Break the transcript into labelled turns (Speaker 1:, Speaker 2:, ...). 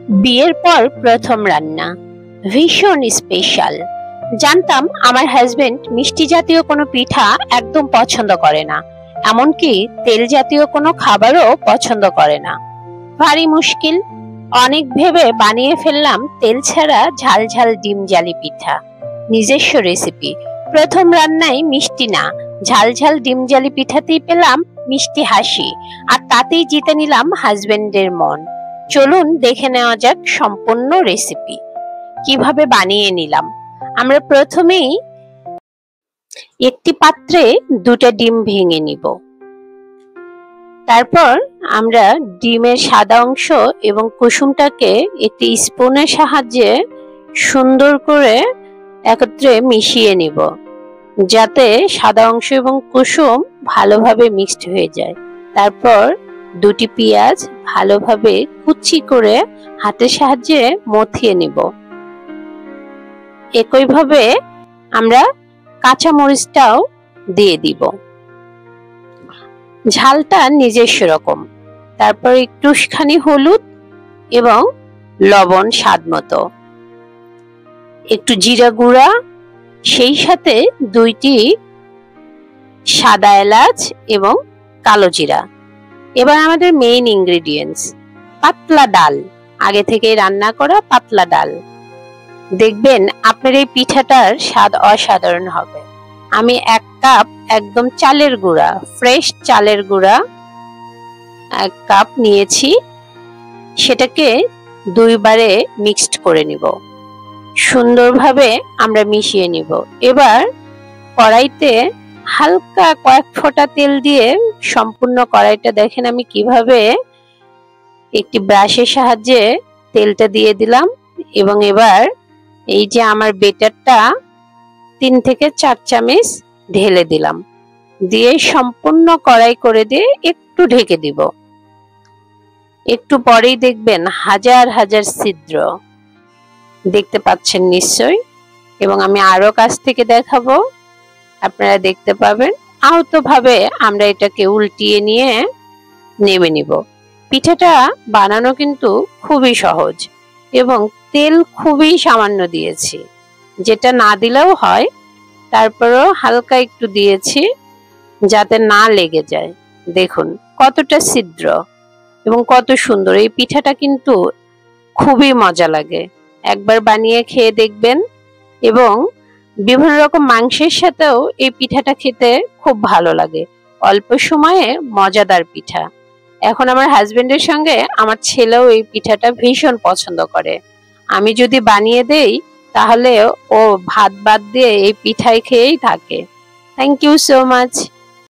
Speaker 1: বিয়ের পর প্রথম রান্না ভীষণ স্পেশাল। জানতাম আমার হাজবেন্ড মিষ্টি জাতীয় কোনো পিঠা একদম পছন্দ করে না, এমনকি তেল জাতীয় কোনো খাবারও পছন্দ করে না। ভারী মুশকিল। অনেক ভেবে বানিয়ে ফেললাম তেল ছাড়া ঝাল ঝাল ডিম জালি পিঠা। নিজস্ব রেসিপি। প্রথম রান্নায় মিষ্টি না, ঝাল ঝাল ডিম জালি পিঠাতেই পেলাম মিষ্টি হাসি, আর তাতেই জিতে নিলাম হাজবেন্ডের মন। চলুন দেখে নেওয়া যাক সম্পূর্ণ রেসিপি কিভাবে বানিয়ে নিলাম। আমরা প্রথমেই একটি পাত্রে দুটো ডিম ভেঙে নিব। তারপর আমরা ডিমের সাদা অংশ এবং কুসুমটাকে একটি স্পুনের সাহায্যে সুন্দর করে একত্রে মিশিয়ে নিব, যাতে সাদা অংশ এবং কুসুম ভালোভাবে মিক্সড হয়ে যায়। তারপর দুটি পেঁয়াজ ভালোভাবে কুচি করে হাতের সাহায্যে মথিয়ে নিব। একইভাবে আমরা কাঁচা মরিচটাও দিয়ে দিব। ঝালটা নিজস্ব রকম। তারপর একটুখানি হলুদ এবং লবণ স্বাদ মতো, একটু জিরা গুঁড়া, সেই সাথে দুইটি সাদা এলাচ এবং কালো জিরা। এবার আমাদের মেইন ইনগ্রেডিয়েন্টস পাতলা ডাল, আগে থেকে রান্না করা পাতলা ডাল। দেখবেন আপনার এই পিঠাটার স্বাদ অসাধারণ হবে। আমি 1 কাপ একদম চালের গুঁড়া, ফ্রেশ চালের গুঁড়া 1 কাপ নিয়েছি, সেটাকে 2 বারে মিক্সড করে নিব। সুন্দরভাবে আমরা মিশিয়ে নিব। এবার কড়াইতে হালকা কয়েক ফোঁটা তেল দিয়ে সম্পূর্ণ কড়াইটা দেখেন আমি কিভাবে একটি ব্রাশের সাহায্যে তেলটা দিয়ে দিলাম। এবং এবার এই যে আমার বেটারটা 3 থেকে 4 চামচ ঢেলে দিলাম, দিয়ে সম্পূর্ণ কড়াই করে দিয়ে একটু ঢেকে দিব। একটু পরেই দেখবেন হাজার হাজার ছিদ্র দেখতে পাচ্ছেন নিশ্চয়ই, এবং আমি আরো কাছ থেকে দেখাবো, আপনারা দেখতে পাবেন। আহতভাবে আমরা এটাকে উল্টিয়ে নিয়ে নেমে নিব। পিঠাটা বানানো কিন্তু খুবই সহজ এবং তেল খুবই সামান্য দিয়েছি, যেটা না দিলেও হয়, তারপরও হালকা একটু দিয়েছি যাতে না লেগে যায়। দেখুন কতটা ছিদ্র এবং কত সুন্দর। এই পিঠাটা কিন্তু খুবই মজা লাগে, একবার বানিয়ে খেয়ে দেখবেন। এবং বিভিন্ন রকম মাংসের সাথেও এই পিঠাটা খেতে খুব ভালো লাগে। অল্প সময়ে মজাদার পিঠা। এখন আমার হাজবেন্ডের সঙ্গে আমার ছেলেও এই পিঠাটা ভীষণ পছন্দ করে। আমি যদি বানিয়ে দেই তাহলে ও ভাত বাদ দিয়ে এই পিঠাই খেয়েই থাকে। Thank you so much.